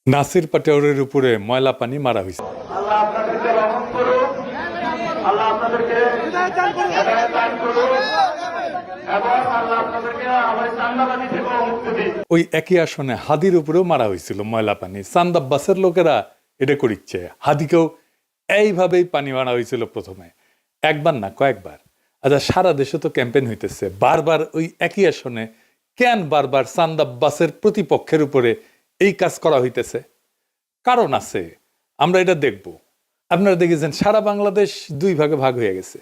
নাসির পাটোয়ারির উপরে ময়লা পানি মারা হয়েছে। আল্লাহ আপনাদেরকে রহম করুন, আল্লাহ আপনাদেরকে হেদায়েত দান করুন এবং আল্লাহ আপনাদেরকে আমার চান্দাবাজি থেকেও মুক্তি দিন। ওই একই আসনে হাদির উপরেও মারা হয়েছিল ময়লা পানি। চান্দা বাসের লোকেরা এটা করিচ্ছে। হাদিকেও এইভাবেই পানি মারা হয়েছিল প্রথমে, একবার না কয়েকবার। আচ্ছা, সারা দেশে তো ক্যাম্পেইন হইতেছে, বারবার ওই একই আসনে কেন বারবার চান্দা বাসের প্রতিপক্ষের উপরে এই কাজ করা হইতেছে? কারণ আছে, আমরা এটা দেখব। আপনারা দেখেছেন সারা বাংলাদেশ দুই ভাগে ভাগ হয়ে গেছে,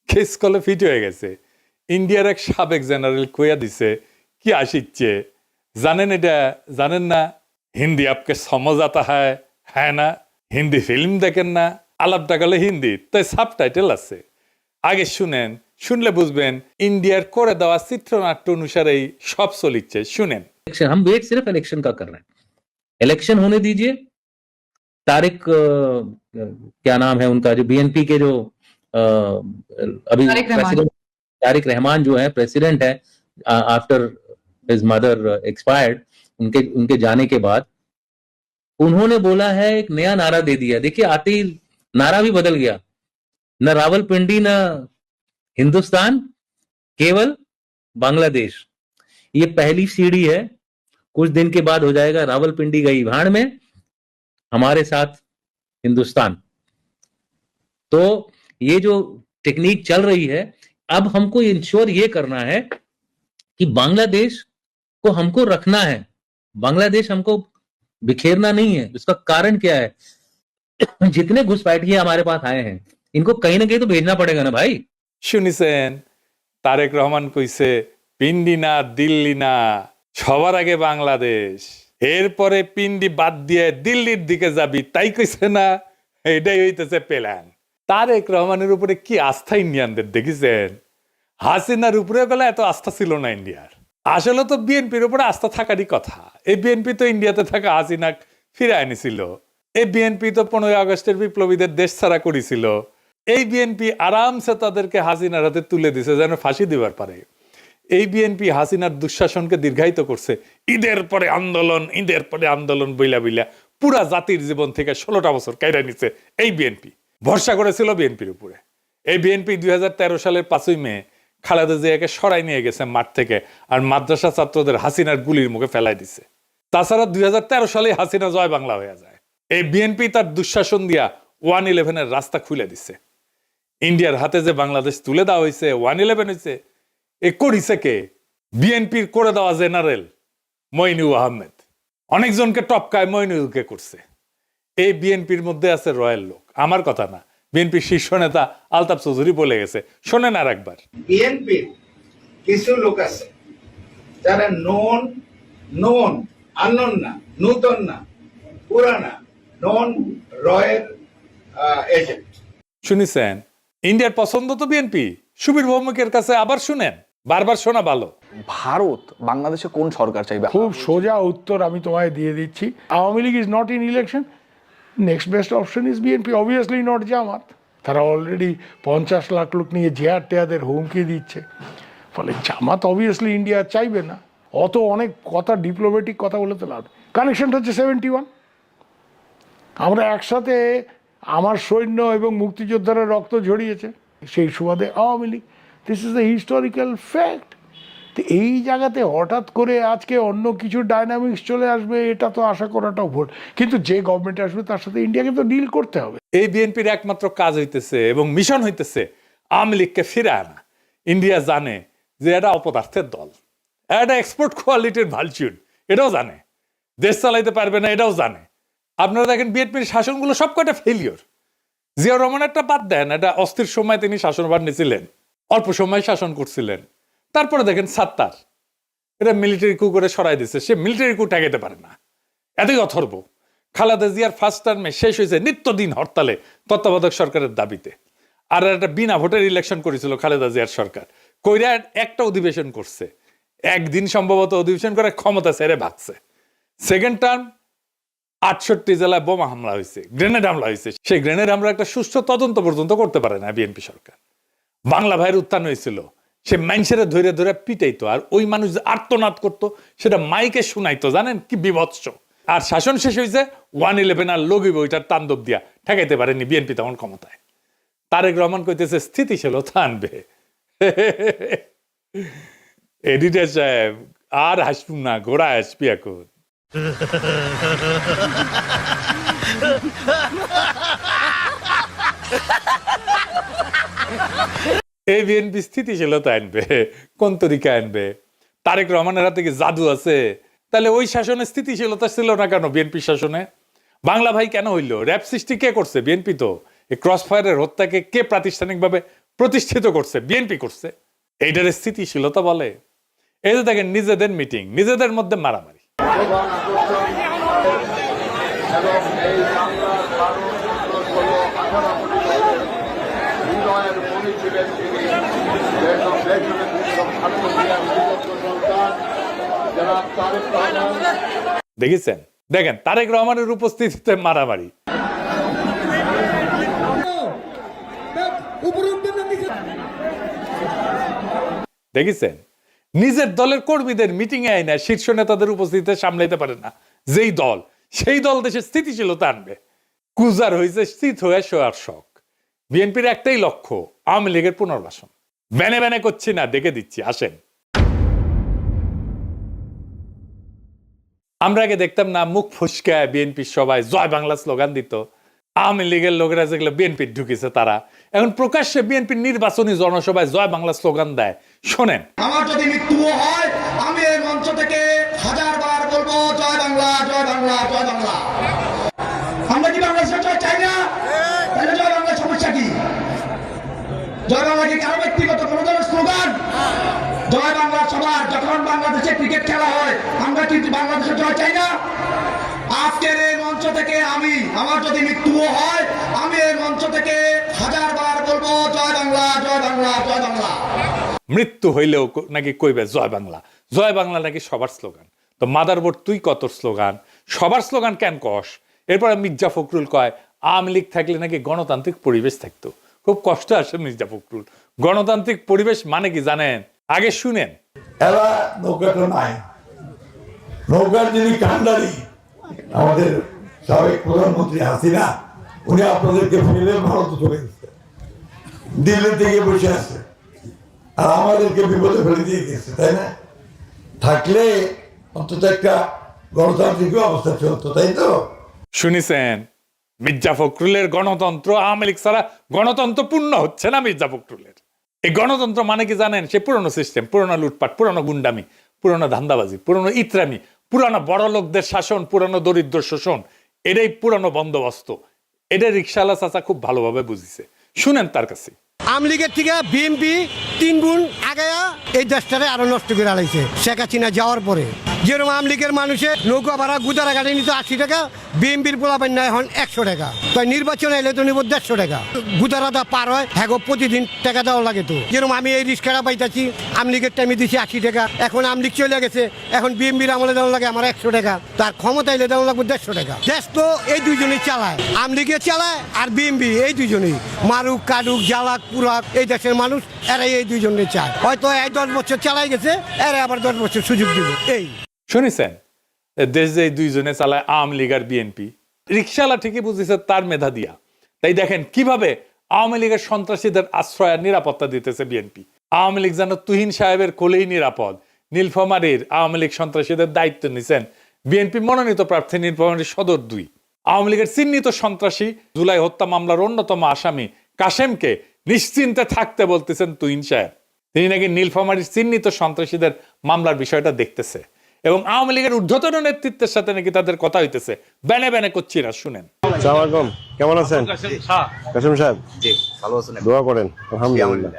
খেস কলে ফিট হয়ে গেছে। ইন্ডিয়ার এক সাবেক জেনারেল কইয়া দিছে কি আসিচ্ছে জানেন? এটা জানেন না? হিন্দি আপকে সমঝ আতা হ্যাঁ না? হিন্দি ফিল্ম দেখেন না? আলাপ টাকালে হিন্দি, তাই সাবটাইটেল আছে, আগে শুনেন, শুনলে বুঝবেন ইন্ডিয়ার করে দেওয়া চিত্রনাট্য অনুসারেই সব চলিচ্ছে। শুনেন। हम वेट सिर्फ इलेक्शन का कर रहे हैं, इलेक्शन होने दीजिए। तारिक क्या नाम है उनका, जो बीएनपी के जो अभी तारिक रहमान जो है प्रेसिडेंट है आफ्टर हिज मदर एक्सपायर्ड, उनके जाने के बाद उन्होंने बोला है, एक नया नारा दे दिया। देखिए, आते ही नारा भी बदल गया, न रावलपिंडी न हिंदुस्तान, केवल बांग्लादेश। ये पहली सीढ़ी है, कुछ दिन के बाद हो जाएगा रावलपिंडी गई भाड़ में, हमारे साथ हिंदुस्तान। तो ये जो टेक्निक चल रही है, अब हमको इंश्योर ये करना है कि बांग्लादेश को हमको रखना है, बांग्लादेश हमको बिखेरना नहीं है। इसका कारण क्या है? जितने घुसपैठिए हमारे पास आए हैं, इनको कहीं ना कहीं तो भेजना पड़ेगा ना भाई। শুনিছেন তারেক রহমান কইছে পিন্ডি না দিল্লি না, সবার আগে বাংলাদেশ, এরপরে পিন্ডি বাদ দিয়ে দিল্লির দিকে যাবি, তাই কইছে না? এটাই হইতেছে প্ল্যান। তারেক রহমানের উপরে কি আস্থা ইন্ডিয়ানদের দেখেছেন? হাসিনার উপরে গেলে এত আস্থা ছিল না ইন্ডিয়ার। আসলে তো বিএনপির উপরে আস্থা থাকারই কথা। এই বিএনপি তো ইন্ডিয়াতে থাকা হাসিনা ফিরে আনিছিল। এই বিএনপি তো 15 আগস্টের বিপ্লবীদের দেশ ছাড়া করেছিল। এই বিএনপি আরামসে তাদেরকে হাসিনার হাতে তুলে দিছে যেন ফাঁসি দিবার পারে। এই বিএনপি হাসিনার দুঃশাসনকে দীর্ঘায়িত করছে। ঈদের পরে আন্দোলন, ঈদের পরে আন্দোলন বইলা বইলা পুরা জাতির জীবন থেকে 16টা বছর কাইরা নিছে এই বিএনপি। ভরসা করেছিল বিএনপির উপরে। এই বিএনপি 2013 সালের 5ই মে খালেদা জিয়াকে সরাই নিয়ে গেছে মাঠ থেকে, আর মাদ্রাসা ছাত্রদের হাসিনার গুলির মুখে ফেলাই দিছে। তাছাড়া 2013 সালে হাসিনা জয় বাংলা হয়ে যায়। এই বিএনপি তার দুঃশাসন দিয়া 111-এর রাস্তা খুলে দিছে। ইন্ডিয়ার হাতে যে বাংলাদেশ তুলে দেওয়া হয়েছে, 111 হয়েছে, এ করিছে কে? বিএনপির করে দেওয়া জেনারেল মইনুল আহমেদ। অনেকজনকে টপকায় মইনুলকে করছে। এই বিএনপির মধ্যে আছে রয়্যাল লোক, আমার কথা না, বিএনপির শীর্ষ নেতা আলতাফ চৌধুরী বলে গেছে। শোনেন আর একবার। বিএনপির কিছু লোক আছে যারা নন আননোন না, নূতন না, পুরানা, নন রয়ের এজেন্ট। শুনেছেন? ইন্ডিয়ার পছন্দ তো বিএনপি। সুবীর ভৌমিকের কাছে আবার শুনেন, বারবার শোনা ভালো। ভারত বাংলাদেশে কোন সরকার চাইবে? খুব সোজা উত্তর আমি তোমায় দিয়ে দিচ্ছি। Awami League is not in election, next best option is BNP, obviously not Jamaat. তারা অলরেডি 50 লাখ লোক নিয়ে জেহার টেয়াদের হুমকি দিচ্ছে। ফলে জামাত অবভিয়াসলি ইন্ডিয়া চাইবে না। অত অনেক কথা, ডিপ্লোম্যাটিক কথা বলে তো লাভ। কানেকশনটা হচ্ছে 71। আমরা একসাথে, আমার সৈন্য এবং মুক্তিযোদ্ধারা রক্ত ঝরিয়েছে, সেই সুবাদে Awami League. This is the historical fact. তো এই জায়গাতে হঠাৎ করে আজকে অন্য কিছু ডাইনামিক্স চলে আসবে, এটা তো আশা করাটাও ভুল। কিন্তু যে গভর্নমেন্ট আসবে তার সাথে ইন্ডিয়াকে তো ডিল করতে হবে। এই বিএনপির একমাত্র কাজ হইতেছে এবং মিশন হইতেছে আওয়ামী লীগকে ফিরে আনা। ইন্ডিয়া জানে যে এটা অপদার্থের দল, এটা এক্সপোর্ট কোয়ালিটির ভালচুন, এটাও জানে। দেশ চালাইতে পারবে না, এটাও জানে। আপনারা দেখেন বিএনপির শাসনগুলো সবকটা ফেলিওর। জিয়াউর রহমান একটা বাদ দেন, এটা অস্থির সময় তিনি শাসনভার নিয়েছিলেন, অল্প সময় শাসন করছিলেন। তারপরে দেখেন সাত্তার, এটা মিলিটারি কু করে সরাই দিচ্ছে, সে মিলিটারি কু ঠেকাইতে পারে না, এতই অথর্ব। খালেদা জিয়ার ফার্স্ট টার্মে শেষ হয়েছে নিত্যদিন হরতালে তত্ত্বাবধায়ক সরকারের দাবিতে। আর একটা বিনা ভোটের ইলেকশন করেছিল খালেদা জিয়ার সরকার, কইরা একটা অধিবেশন করছে, একদিন সম্ভবত অধিবেশন করে ক্ষমতা ছেড়ে ভাগছে। সেকেন্ড টার্ম 68 জেলায় বোমা হামলা হয়েছে, গ্রেনেড হামলা হয়েছে। সেই গ্রেনেড হামলা একটা সুষ্ঠু তদন্ত পর্যন্ত করতে পারে না বিএনপি সরকার। বাংলা ভাইয়ের উত্থান হয়েছিল, সে মানুষের ধরে ধরে পিটাইতো, আর ওই মানুষ যে আর্তনাদ করতো সেটা মাইকে শুনাইতো। জানেন কি বিভৎস! আর শাসন শেষ হয়েছে 111 আর লগিব ওইটার তাণ্ডব দিয়া ঠেকাইতে পারেনি বিএনপি তখন ক্ষমতায়। তারেক রহমান কইতেছে স্থিতিশীলতা আনবে। এডিটর সাহেব আর হাসবুন না, ঘোড়া হাসবি এখন। এই বিএনপি স্থিতিশীলতা আনবে কোন তরিকা আনবে? তারেক রহমানের হাতে কি জাদু আছে? তাহলে ওই শাসনে স্থিতিশীলতা ছিল না কেন? বিএনপি শাসনে বাংলা ভাই কেন হইল? র্যাব সৃষ্টি কে করছে? বিএনপি। তো এই ক্রস ফায়ারের হত্যাকে কে প্রাতিষ্ঠানিকভাবে প্রতিষ্ঠিত করছে? বিএনপি করছে। এইটার স্থিতিশীলতা বলে? এই যে দেখেন নিজেদের মিটিং, নিজেদের মধ্যে মারামারি। দেখেছেন? দেখেন তারেক রহমানের উপস্থিতিতে মারামারি। দেখেছেন? নিজের দলের কর্মীদের মিটিং এ আইনা শীর্ষ নেতাদের উপস্থিতিতে সামলাইতে পারে না যেই দল, সেই দল দেশের স্থিতিশীলতা আনবে। কুজার হয়েছে স্থিত হয়ে শোয়ার শখ। বিএনপির একটাই লক্ষ্য, আওয়ামী লীগের পুনর্বাসন। ব্যানে ব্যানে করছি না, দেখে দিচ্ছি, আসেন। আমরা আগে দেখতাম না মুখ ফুসকায় বিএনপির সবাই জয় বাংলা স্লোগান দিত। আওয়ামী লীগের লোকেরা যেগুলো বিএনপির ঢুকেছে তারা এখন প্রকাশ্যে বিএনপির নির্বাচনী জনসভায় জয় বাংলা স্লোগান দেয়। শোনেন। আমার যদি মৃত্যুও হয় আমি এই মঞ্চ থেকে 1000 বার বলবো জয় বাংলা, জয় বাংলা, জয় বাংলা। আমরা কি বাংলাদেশের জয় চাই না? তাহলে জয় বাংলার সমস্যা কি? জয় বাংলা কি কারো ব্যক্তিগত কোনো ধরনের স্লোগান? জয় বাংলা সবার। যখন বাংলাদেশে ক্রিকেট খেলা হয় আমরা কি বাংলাদেশের জয় চাই না? আজকের এই মঞ্চ থেকে আমার যদি মৃত্যুও হয় আমি এই মঞ্চ থেকে 1000 বার বলবো জয় বাংলা, জয় বাংলা, জয় বাংলা। মৃত্যু হইলেও নাকি কইবে জয় বাংলা। জয় বাংলা নাকি সবার স্লোগান। তো মাদারবোর্ড তুই কত স্লোগান, সবার স্লোগান কেন কস? এরপরে মির্জা ফখরুল কয় আওয়ামী লীগ থাকলে নাকি গণতান্ত্রিক পরিবেশ থাকতো। খুব কষ্ট আসে মির্জা ফখরুল। গণতান্ত্রিক পরিবেশ মানে কি জানেন? আগে শুনেন। এরা নৌকাটা নাই, নৌকার যিনি কান্ডারি আমাদের সাবেক প্রধানমন্ত্রী হাসিনা, উনি আপনাদেরকে ফেলে ভারতে চলে গেছে, দিল্লি থেকে বসে আছে, আর আমাদেরকে বিপদে ফেলে দিয়ে গেছে, তাই না? থাকলে অন্তত একটা গণতান্ত্রিক অবস্থা চলতো, তাই তো? শুনেছেন? মির্জা ফখরুলের গণতন্ত্র আওয়ামী লীগ ছাড়া গণতন্ত্র পূর্ণ হচ্ছে না মির্জা ফখরুলের। এই গণতন্ত্র মানে কি জানেন? সে পুরনো সিস্টেম, পুরনো লুটপাট, পুরনো গুন্ডামি, পুরনো ধান্দাবাজি, পুরনো ইতরামি, পুরনো বড় লোকদের শাসন, পুরনো দরিদ্র শোষণ। এটাই পুরনো বন্দোবস্ত। এটা রিকশাওয়ালা চাচা খুব ভালোভাবে বুঝিছে। শুনেন তার কাছে। আওয়ামী লীগের থেকে বিএনপি 3 গুণ আগায়া এই দেশটারে আরো নষ্ট করে আলাইছে শেখ হাসিনা যাওয়ার পরে। যেরকম আওয়ামী লীগের মানুষের নৌকা ভাড়া গুদারা গাড়ি নিত 80 টাকা, বিএনপির পোলাপান নেয় এখন 100 টাকা। তাই নির্বাচনে এলে তো নিব 150 টাকা। গুদারাটা পার হয় হ্যাঁ প্রতিদিন টাকা দেওয়া লাগে। তো যেরকম আমি এই রিক্সাটা পাইতাছি, আওয়ামী লীগের টাইমে দিচ্ছি 80 টাকা, এখন আওয়ামী লীগ চলে গেছে, এখন বিএনপির আমলে দেওয়া লাগে আমার 100 টাকা। তার ক্ষমতা এলে দেওয়া লাগবে 150 টাকা। দেশ তো এই দুইজনেই চালায়, আওয়ামী লীগে চালায় আর বিএনপি, এই দুইজনেই মারুক কাটুক জ্বালাক পুরাক এই দেশের মানুষ এরাই এই দুইজনে চায়। হয়তো এই 10 বছর চালাই গেছে, এরা আবার 10 বছর সুযোগ দিব। এই শুনেছেন? দেশ যে দুইজনে চালায় আওয়ামী লীগ আর বিএনপি। রিকশাওয়ালা ঠিকই বুঝেছে তার মেধা দিয়া। তাই দেখেন কিভাবে আওয়ামী লীগের সন্ত্রাসীদের আশ্রয় আর নিরাপত্তা দিতেছে বিএনপি। আওয়ামী লীগ যেন তুহিন সাহেবের কোলেই নিরাপদ। নীলফামারীর আওয়ামী লীগ সন্ত্রাসীদের দায়িত্ব নিছেন বিএনপি মনোনীত প্রার্থী নীলফামারীর সদর 2। আওয়ামী লীগের চিহ্নিত সন্ত্রাসী জুলাই হত্যা মামলার অন্যতম আসামি কাশেমকে নিশ্চিন্তে থাকতে বলতেছেন তুহিন সাহেব। তিনি নাকি নীলফামারীর চিহ্নিত সন্ত্রাসীদের মামলার বিষয়টা দেখতেছে এবং আওয়ামী লীগের ঊর্ধ্বতন নেতৃত্বের সাথে নাকি তাদের কথা হইতেছে। ব্যানে ব্যানে করছি না, শুনেন। আসসালামু কেমন আছেন কাসেম সাহেব? জি ভালো আছেন। দোয়া করেন। আলহামদুলিল্লাহ।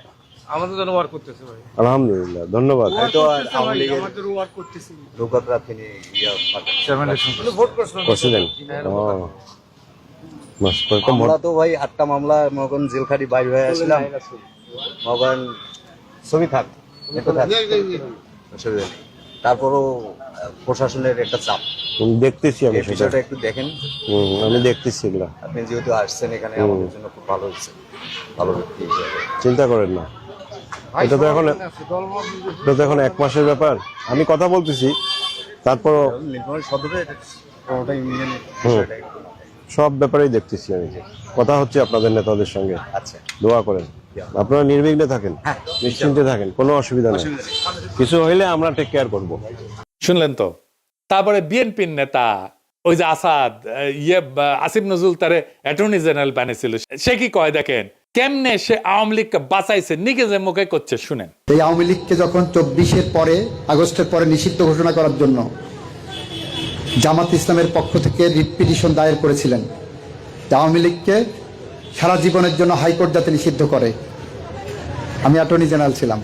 আমাদের জন্য ওয়ার্ক করতেছে ভাই। আলহামদুলিল্লাহ, ধন্যবাদ। হয়তো আওয়ামী লীগের আমাদের ওয়ার্ক করতেছি। লোকরা তিনি ভোট করছিলেন। আমরা তো ভাই 8টা মামলা মগন জেলখাটি বাইরে হয়ে আসলাম। মগন ছবি থাক একটু থাক, অসুবিধা নেই। তারপরও প্রশাসনের একটা চাপ দেখতেছি, আমি বিষয়টা একটু দেখেন। আমি দেখতেছি এগুলা। আপনি যেহেতু আসছেন এখানে, আমাদের জন্য খুব ভালো হচ্ছে, ভালো ব্যক্তি হিসেবে। চিন্তা করেন না, এটা তো এখন 1 মাসের ব্যাপার। আমি কথা বলতেছি, তারপরও নীলফামারী সদরে কোনোটাই মিলে নেই হুম। বিষয়টা। সব ব্যাপারেই দেখতেছি আমি, কথা হচ্ছে আপনাদের নেতাদের সঙ্গে। আচ্ছা, দোয়া করেন, আপনারা নির্বিঘ্নে থাকেন, হ্যাঁ, নিশ্চিন্তে থাকেন, কোনো অসুবিধা নেই। অসুবিধা নেই। কিছু হইলে আমরা টেক কেয়ার করবো। শুনলেন তো? তারপরে বিএনপির নেতা ওই যে আসাদ আসিফ নজরুল তারে অ্যাটর্নি জেনারেল বানিয়েছিল, সে কি কয় দেখেন কেমনে সে আওয়ামী লীগকে বাঁচাইছে, নিজের মুখে করছে শুনেন। এই আওয়ামী লীগকে যখন 24-এর পরে, আগস্টের পরে নিষিদ্ধ ঘোষণা করার জন্য জামাত ইসলামের পক্ষ থেকে রিট পিটিশন দায়ের করেছিলেন, আওয়ামী লীগকে সারা জীবনের জন্য হাইকোর্ট যাতে নিষিদ্ধ করে। আমি অ্যাটর্নি জেনারেল ছিলাম,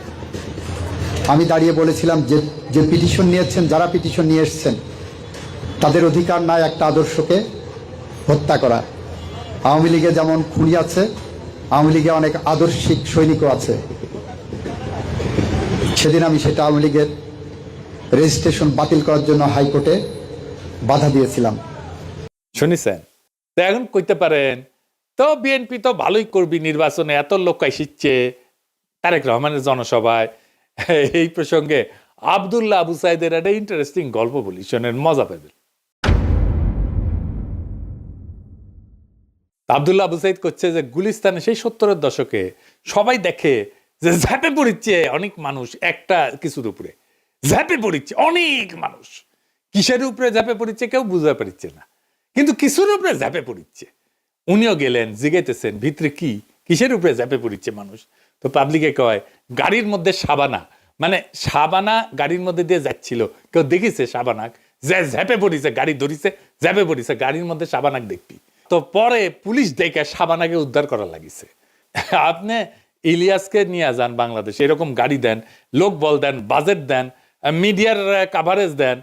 আমি দাঁড়িয়ে বলেছিলাম যে যে পিটিশন নিয়েছেন, যারা পিটিশন নিয়ে এসছেন তাদের অধিকার নাই একটা আদর্শকে হত্যা করা। আওয়ামী লীগে যেমন খুনি আছে, আওয়ামী লীগে অনেক আদর্শিক সৈনিকও আছে। সেদিন আমি সেটা আওয়ামী লীগের রেজিস্ট্রেশন বাতিল করার জন্য হাইকোর্টে বাধা দিয়েছিলাম। শুনিছেন তো? এখন কইতে পারেন তো বিএনপি তো ভালোই করবি, নির্বাচনে এত লোক আসিচ্ছে তারেক রহমানের জনসভায়। এই প্রসঙ্গে আব্দুল্লাহ আবু সাইদের একটা ইন্টারেস্টিং গল্প বলি, শোনেন, মজা পাবেন। আব্দুল্লাহ আবু সাইদ করছে যে গুলিস্তানে সেই 70-এর দশকে সবাই দেখে যে ঝাঁপে পড়িচ্ছে অনেক মানুষ একটা কিছুর উপরে, ঝাঁপে পড়িচ্ছে অনেক মানুষ। কিসের উপরে ঝাঁপে পড়িচ্ছে কেউ বুঝতে পারছে না, কিন্তু কিছুর উপরে ঝাঁপে পড়িচ্ছে। উনিও গেলেন, জিগাইতেছেন ভিতরে কি, কিসের উপরে ঝাঁপে পড়িচ্ছে মানুষ। তো পাবলিকে কয় গাড়ির মধ্যে সাবানা, মানে সাবানা গাড়ির মধ্যে দিয়ে যাচ্ছিল, কেউ দেখিছে সাবানাক যে ঝাঁপে পড়িছে, গাড়ি ধরিছে, ঝাঁপে পড়িছে, গাড়ির মধ্যে সাবানাক দেখবি। তো পরে পুলিশ দেখে সাবানাকে উদ্ধার করা লাগিছে। আপনি ইলিয়াসকে নিয়ে যান বাংলাদেশ, এরকম গাড়ি দেন, লোক বল দেন, বাজেট দেন, মিডিয়ার কাভারেজ দেন,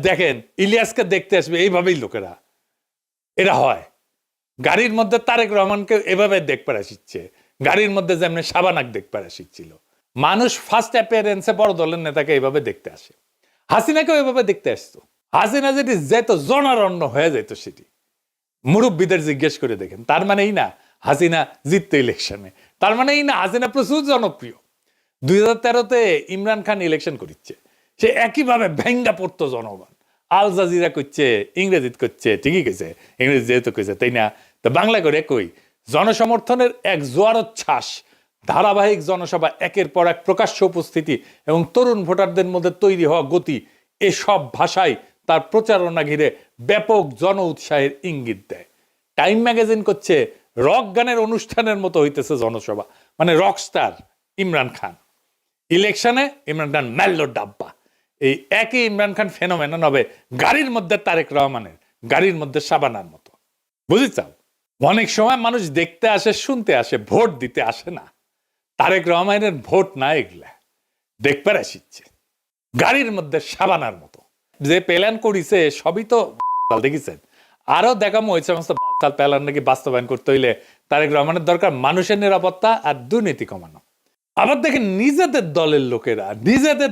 দেখেন ইলিয়াসকে দেখতে আসবে এইভাবেই লোকেরা। এটা হয়। গাড়ির মধ্যে তারেক রহমানকে এভাবে দেখতে আসিচ্ছে, গাড়ির মধ্যে যেমনি সাবানাক দেখতে আসিচ্ছিল। মানুষ ফার্স্ট অ্যাপিয়ারেন্সে বড় দলের নেতাকে এইভাবে দেখতে আসে। হাসিনাকেও এভাবে দেখতে আসতো। হাসিনা যেটি যেত জনারণ্য হয়ে যেত, সেটি মুরব্বীদের জিজ্ঞেস করে দেখেন। তার মানে এই না হাসিনা জিততো ইলেকশনে, তার মানে এই না হাসিনা প্রচুর জনপ্রিয়। 2013-তে ইমরান খান ইলেকশন করিচ্ছে, সে একইভাবে ভেঙ্গা পড়তো জনগণ। আল জাজিরা করছে, ইংরেজিত করছে, ঠিকই কইছে, ইংরেজি যেহেতু কইছে তাই না, তো বাংলা করে কই জনসমর্থনের এক জোয়ারোচ্ছ্বাস, ধারাবাহিক জনসভা, একের পর এক প্রকাশ্য উপস্থিতি এবং তরুণ ভোটারদের মধ্যে তৈরি হওয়া গতি, এসব ভাষায় তার প্রচারণা ঘিরে ব্যাপক জন উৎসাহের ইঙ্গিত দেয়। টাইম ম্যাগাজিন করছে রক গানের অনুষ্ঠানের মতো হইতেছে জনসভা, মানে রকস্টার ইমরান খান। ইলেকশনে ইমরান খান মেল্লো ডাব্বা। এই একই ইমরান খান ফেনোমেনন হবে গাড়ির মধ্যে তারেক রহমানের, গাড়ির মধ্যে সাবানার মতো। বুঝেছাও? অনেক সময় মানুষ দেখতে আসে, শুনতে আসে, ভোট দিতে আসে না। তারেক রহমানের ভোট না, এগুলা দেখবার আসিচ্ছে গাড়ির মধ্যে সাবানার মতো। যে প্ল্যান করিছে সবই তো দেখেছেন। আরো দেখামো ওই সমস্ত প্ল্যান নাকি বাস্তবায়ন করতে হইলে তারেক রহমানের দরকার মানুষের নিরাপত্তা আর দুর্নীতি কমানো। আবার দেখেন নিজেদের দলের লোকেরা নিজেদের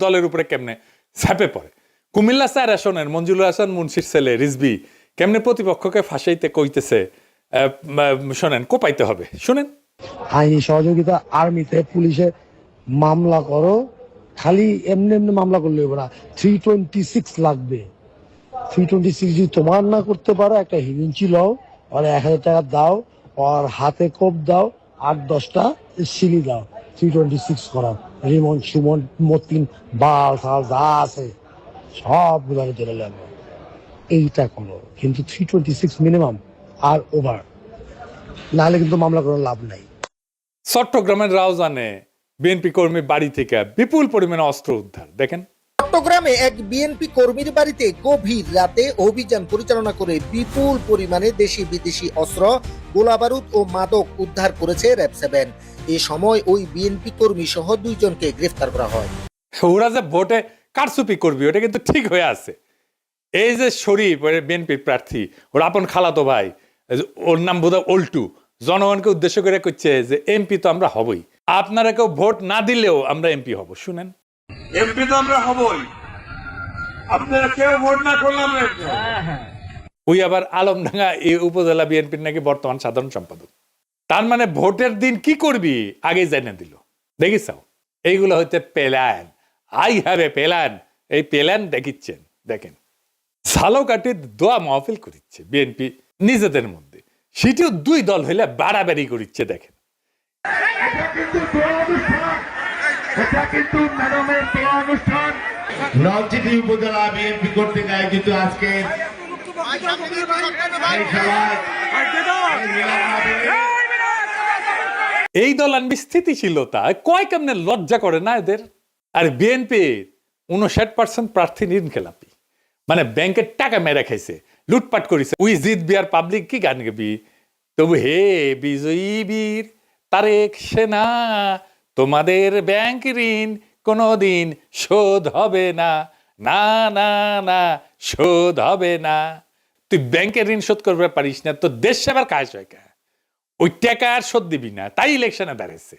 দলের উপরে কেমনে ঝাঁপে পড়ে। কুমিল্লা স্যার আসনের মঞ্জুরুল হাসান মুন্সির ছেলে রিজভি কেমনে প্রতিপক্ষকে ফাঁসাইতে কইতেছে, শোনেন, কোপাইতে হবে, শুনেন। আইনি সহযোগিতা, আর্মিতে, পুলিশে মামলা করো, খালি এমনি এমনি মামলা করলে হবে না, 326 লাগবে। 326 যদি তোমার না করতে পারো, একটা হিরিঞ্চি লও, আর 1000 টাকা দাও, আর হাতে কোপ দাও, 8-10টা সিলি দাও, 326 করাও। রিমন সুমন মতিন বাল সাল যা আছে সব গুলাকে ধরে লাগবে, এইটা করো। কিন্তু 326 মিনিমাম আর ওভার, নাহলে কিন্তু মামলা করার লাভ নাই। চট্টগ্রামের রাউজানে বিএনপি কর্মী বাড়ি থেকে বিপুল পরিমাণে অস্ত্র উদ্ধার, দেখেন। চট্টগ্রামে এক বিএনপি কর্মীর বাড়িতে গভীর রাতে অভিযান পরিচালনা করে বিপুল পরিমাণে দেশি বিদেশি অস্ত্র, গোলাবারুদ ও মাদক উদ্ধার করেছে র‍্যাব-7। এ সময় ওই বিএনপি কর্মী সহ 2 জনকে গ্রেফতার করা হয়। ওরা যে ভোটে কারচুপি করবি ওটা কিন্তু ঠিক হয়ে আছে। এই যে শরীফ বিএনপির প্রার্থী, ওর আপন খালাতো ভাই, ওর নাম বোধহয় অল্টু, জনগণকে উদ্দেশ্য করে করছে যে এমপি তো আমরা হবই, আপনারা কেউ ভোট না দিলেও আমরা এমপি হব। শুনেন, এমপি তো আমরা হবই, আপনারা কেউ ভোট না করলাম। ওই আবার আলমডাঙ্গা এই উপজেলা বিএনপির নাকি বর্তমান সাধারণ সম্পাদক। তার মানে ভোটের দিন কি করবি আগে জানিয়ে দিল। দেখিসাও, এইগুলো হইতে plan. I have a plan. এই প্ল্যান দেখিচ্ছেন, দেখেন। ঝালকাঠির দোয়া মাহফিল করিচ্ছে বিএনপি নিজেদের মধ্যে, সেটিও দুই দল হইলে বাড়াবাড়ি করিচ্ছে। দেখেন নলছিটি উপজেলা বিএনপি কর্তৃক আয়োজিত আজকে এই দল আনবি স্থিতিশীলতা কয় কেমনে লজ্জা করে না এদের। আর বিএনপির 59% প্রার্থী ঋণ খেলাপি, মানে ব্যাংকের টাকা মেরে খাইছে, লুটপাট করেছে। উই জিতবি আর পাবলিক কি গান গাবি, তবু হে বিজয়ী বীর তারেক সেনা, তোমাদের ব্যাংক ঋণ কোনোদিন শোধ হবে না, না না না শোধ হবে না। তুই ব্যাংকের ঋণ শোধ করতে পারিস না, তো দেশ সেবার কাজ হয় কে? ওই টাকা আর শোধ দিবি না, তাই ইলেকশনে দাঁড়িয়েছে।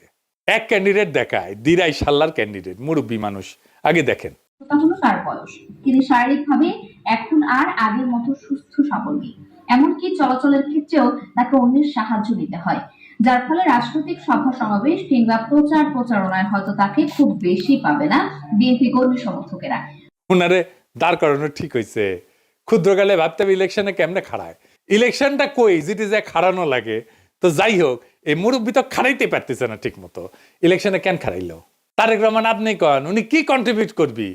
এক ক্যান্ডিডেট দেখায়, দিরাই সাল্লার ক্যান্ডিডেট, মুরব্বী মানুষ। আগে দেখেন, হলো তার বয়স, তিনি শারীরিকভাবে এখন আর আগের মতো সুস্থ সবল নেই, এমনকি চলাচলের ক্ষেত্রেও তাকে অন্যের সাহায্য নিতে হয়, যার ফলে রাজনৈতিক সভা সমাবেশ কিংবা প্রচারণায় হয়তো তাকে খুব বেশি পাবে না বিএনপি কর্মী সমর্থকেরা। উনারে দাঁড় করানো ঠিক হয়েছে। ক্ষুদ্রকালে ভাবতে হবে ইলেকশনে কেমনে খাড়ায়, ইলেকশনটা কই যেটি যে খাড়ানো লাগে। তো যাই হোক, এই মুরব্বী তো খাড়াইতে পারতেছে না ঠিক মতো, ইলেকশনে কেন খাড়াইলো? তারেক রহমান আপনি কন, উনি কি কন্ট্রিবিউট করবি?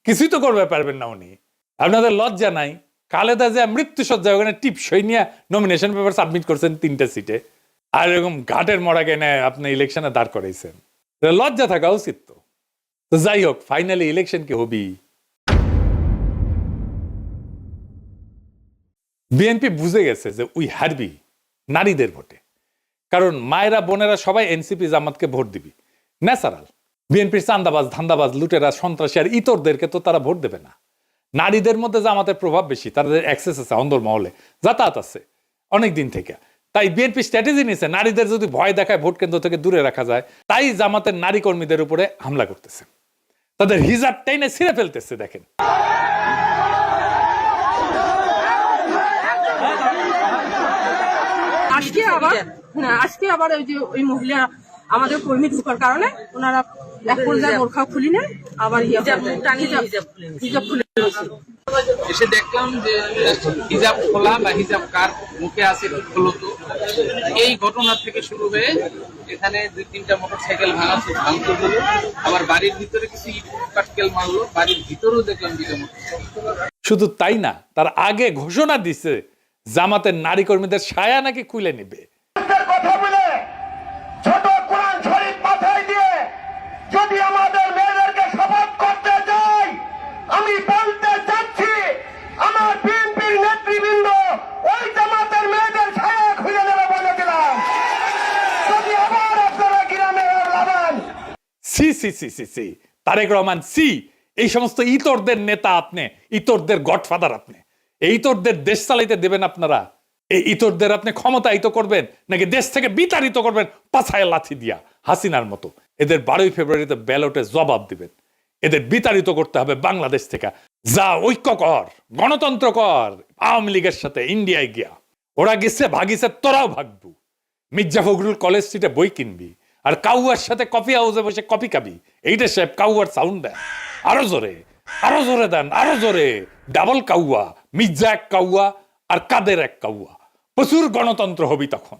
কিছুই তো করবে পারবেন না উনি। আপনাদের লজ্জা নাই? খালেদা যে মৃত্যুসজ্জা ওখানে টিপসই নিয়ে নমিনেশন পেপার সাবমিট করছেন 3টা সিটে, আর এরকম ঘাটের মরাকে নেয় আপনি ইলেকশনে দাঁড় করাইছেন। লজ্জা থাকা উচিত তো। তো যাই হোক, ফাইনালি ইলেকশন কি হবি? বিএনপি বুঝে গেছে যে উই হারবি নারীদের ভোটে, কারণ মায়েরা বোনেরা সবাই এনসিপি জামাতকে ভোট দিবি, ন্যাচারাল। বিএনপির চান্দাবাজ ধান্দাবাজ লুটেরা সন্ত্রাসী আর ইতরদেরকে তো তারা ভোট দেবে না। নারীদের মধ্যে জামাতের প্রভাব বেশি, তাদের অ্যাক্সেস আছে, অন্দরমহলে যাতায়াত আছে অনেক দিন থেকে। তাই বিএনপি স্ট্র্যাটেজি নিয়েছে, নারীদের যদি ভয় দেখায় ভোট কেন্দ্র থেকে দূরে রাখা যায়। তাই জামাতের নারী কর্মীদের উপরে হামলা করতেছে, তাদের হিজাব টাইনে ছিঁড়ে ফেলতেছে। দেখেন আজকে আবার ওই যে ওই মহিলা আমাদের কর্মী ঢোকার কারণে ওনারা এক পর্যায়ে বোরখা খুলি নেন, আবার হিজাব খুলে এসে দেখলাম যে হিজাব খোলা বা হিজাব কার মুখে আছে খোলো। তো এই ঘটনা থেকে শুরু হয়ে এখানে 2-3টা মোটরসাইকেল ভাঙচুর হলো, আবার বাড়ির ভিতরে কিছু ইট পাটকেল মারলো, বাড়ির ভিতরেও দেখলাম 2টা মোটরসাইকেল। শুধু তাই না, তার আগে ঘোষণা দিছে জামাতের নারী কর্মীদের সায়া নাকি খুলে নিবে। কথা বলে ছোট কোরআন শরীফ মাথায় দিয়ে যদি আমাদের মেয়েদেরকে শপথ করতে যাই, আমি বলতে চাচ্ছি আমার বিএনপির নেতৃবৃন্দ ওই জামাতের মেয়েদের ছায়া খুলে নেবে বলে দিলাম। যদি আবার আপনারা গ্রামে লাগান, সি সি সি সি সি তারেক রহমান সি, এই সমস্ত ইতরদের নেতা আপনি, ইতরদের গডফাদার আপনি। এই ইতরদের দেশ চালাইতে দেবেন আপনারা? এই ইতরদের আপনি ক্ষমতায়িত করবেন নাকি দেশ থেকে বিতাড়িত করবেন পাছায় লাথি দিয়া হাসিনার মতো? এদের 12ই ফেব্রুয়ারিতে ব্যালটে জবাব দিবেন। এদের বিতাড়িত করতে হবে বাংলাদেশ থেকে। যা ঐক্য কর, গণতন্ত্র কর আওয়ামী লীগের সাথে ইন্ডিয়ায় গিয়া। ওরা গেছে ভাগিছে, তোরাও ভাগবু। মির্জা ফখরুল কলেজ স্ট্রিটে বই কিনবি আর কাউয়ার সাথে কফি হাউসে বসে কফি খাবি। এইটা সাহেব কাউয়ার সাউন্ড দেন, আরো জোরে, আরো জোরে দেন, আরো জোরে। ডাবল কাউয়া, মির্জা এক কাউয়া আর কাদের এক কাউয়া। প্রচুর গণতন্ত্র হবি তখন।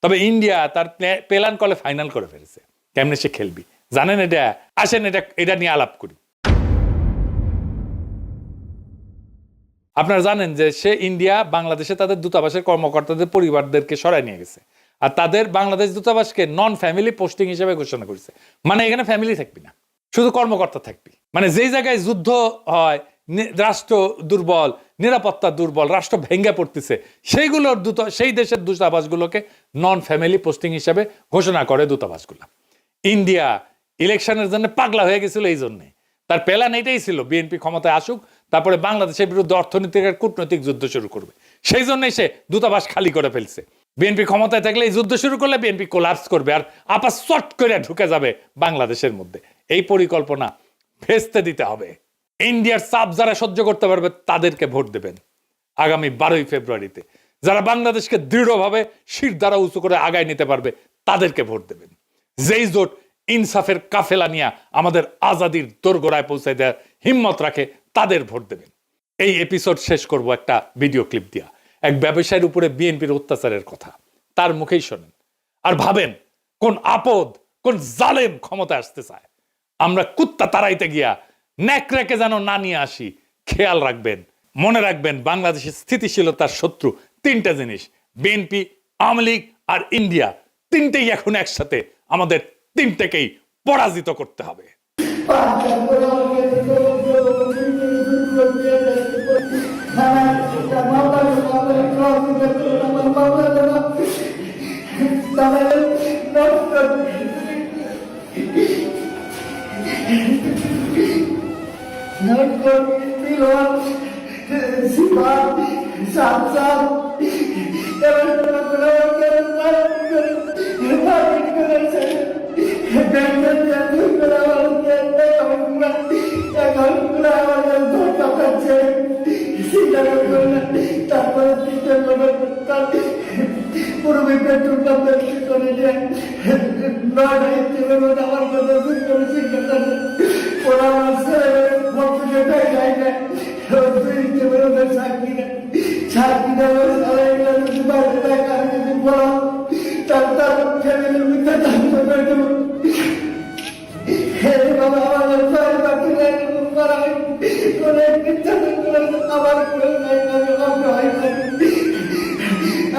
তবে ইন্ডিয়া তার প্ল্যান কলে ফাইনাল করে ফেলেছে, কেমনে সে খেলবি জানেন। এটা আসেন, এটা নিয়ে আলাপ করি। আপনারা জানেন যে সে ইন্ডিয়া বাংলাদেশে তাদের দূতাবাসের কর্মকর্তাদের পরিবারদেরকে সরাই নিয়ে গেছে, আর তাদের বাংলাদেশ দূতাবাসকে নন ফ্যামিলি পোস্টিং হিসেবে ঘোষণা করেছে। মানে এখানে ফ্যামিলি থাকবি না, শুধু কর্মকর্তা থাকবি। মানে যেই জায়গায় যুদ্ধ হয়, রাষ্ট্র দুর্বল, নিরাপত্তা দুর্বল, রাষ্ট্র ভেঙ্গে পড়তেছে, সেই দেশের দূতাবাসগুলোকে নন ফ্যামিলি পোস্টিং হিসেবে ঘোষণা করে দূতাবাসগুলো। ইন্ডিয়া ইলেকশনের জন্য পাগলা হয়ে গেছিল, এই জন্যে তার প্ল্যান এটাই ছিল বিএনপি ক্ষমতায় আসুক, তারপরে বাংলাদেশের বিরুদ্ধে অর্থনৈতিক আর কূটনৈতিক যুদ্ধ শুরু করবে। সেই জন্যই সে দূতাবাস খালি করে ফেলছে। বিএনপি ক্ষমতায় থাকলে এই যুদ্ধ শুরু করলে বিএনপি কোলাপস করবে আর আপা চট করে ঢুকে যাবে বাংলাদেশের মধ্যে। এই পরিকল্পনা ভেস্তে দিতে হবে। ইন্ডিয়ার চাপ যারা সহ্য করতে পারবে তাদেরকে ভোট দেবেন আগামী 12ই ফেব্রুয়ারিতে। যারা বাংলাদেশকে দৃঢ়ভাবে শির দ্বারা উঁচু করে আগায় নিতে পারবে তাদেরকে ভোট দেবেন। যেই জোট ইনসাফের কাফেলা নিয়ে আমাদের আজাদির দোরগোড়ায় পৌঁছে দেওয়ার হিম্মত রাখে তাদের ভোট দেবেন। এই এপিসোড শেষ করব একটা ভিডিও ক্লিপ দিয়া, এক ব্যবসায়ীর উপরে বিএনপির অত্যাচারের কথা, তার মুখেই শোনেন আর ভাবেন কোন আপদ, কোন জালেম ক্ষমতা আসতে চায়। আমরা কুত্তা তাড়াইতে গিয়া ন্যাকড়াকে যেন না নিয়ে আসি, খেয়াল রাখবেন, মনে রাখবেন বাংলাদেশের স্থিতিশীলতার শত্রু তিনটা জিনিস, বিএনপি, আওয়ামী লীগ আর ইন্ডিয়া, তিনটেই এখন একসাথে, আমাদের তিনটেকেই পরাজিত করতে হবে।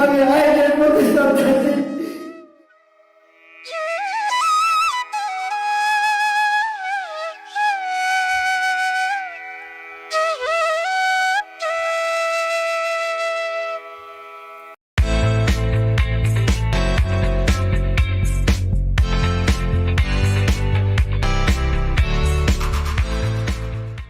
আমি আইনের প্রতিষ্ঠা